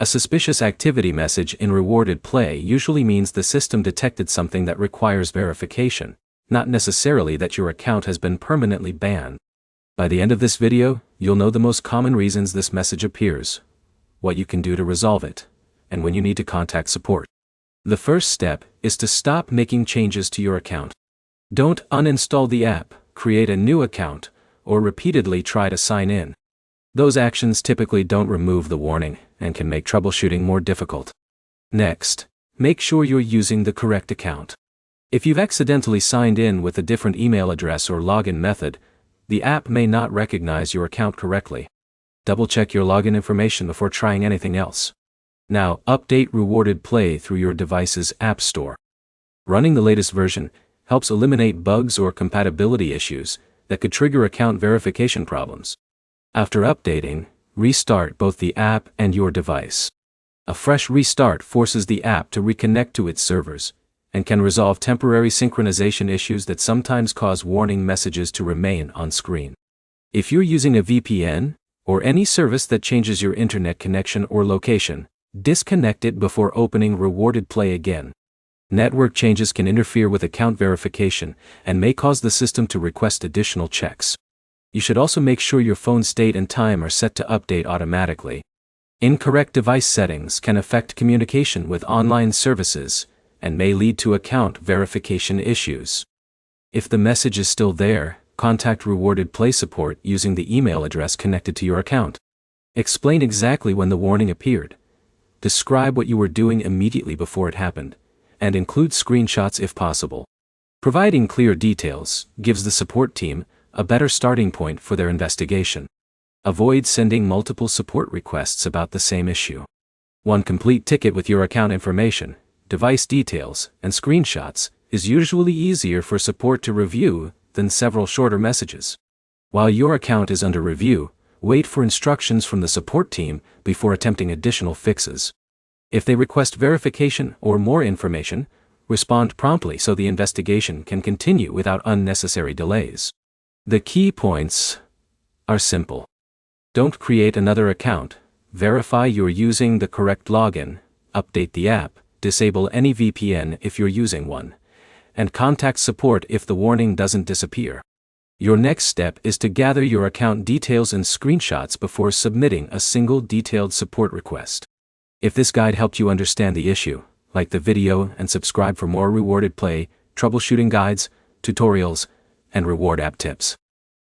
A suspicious activity message in Rewarded Play usually means the system detected something that requires verification, not necessarily that your account has been permanently banned. By the end of this video, you'll know the most common reasons this message appears, what you can do to resolve it, and when you need to contact support. The first step is to stop making changes to your account. Don't uninstall the app, create a new account, or repeatedly try to sign in. Those actions typically don't remove the warning and can make troubleshooting more difficult. Next, make sure you're using the correct account. If you've accidentally signed in with a different email address or login method, the app may not recognize your account correctly. Double-check your login information before trying anything else. Now, update Rewarded Play through your device's App Store. Running the latest version helps eliminate bugs or compatibility issues that could trigger account verification problems. After updating, restart both the app and your device. A fresh restart forces the app to reconnect to its servers, and can resolve temporary synchronization issues that sometimes cause warning messages to remain on screen. If you're using a VPN, or any service that changes your internet connection or location, disconnect it before opening Rewarded Play again. Network changes can interfere with account verification and may cause the system to request additional checks. You should also make sure your phone's date and time are set to update automatically. Incorrect device settings can affect communication with online services and may lead to account verification issues. If the message is still there, contact Rewarded Play support using the email address connected to your account. Explain exactly when the warning appeared. Describe what you were doing immediately before it happened, and include screenshots if possible. Providing clear details gives the support team a better starting point for their investigation. Avoid sending multiple support requests about the same issue. One complete ticket with your account information, device details, and screenshots is usually easier for support to review than several shorter messages. While your account is under review, wait for instructions from the support team before attempting additional fixes. If they request verification or more information, respond promptly so the investigation can continue without unnecessary delays. The key points are simple. Don't create another account, verify you're using the correct login, update the app, disable any VPN if you're using one, and contact support if the warning doesn't disappear. Your next step is to gather your account details and screenshots before submitting a single detailed support request. If this guide helped you understand the issue, like the video and subscribe for more Rewarded Play, troubleshooting guides, tutorials, and reward app tips.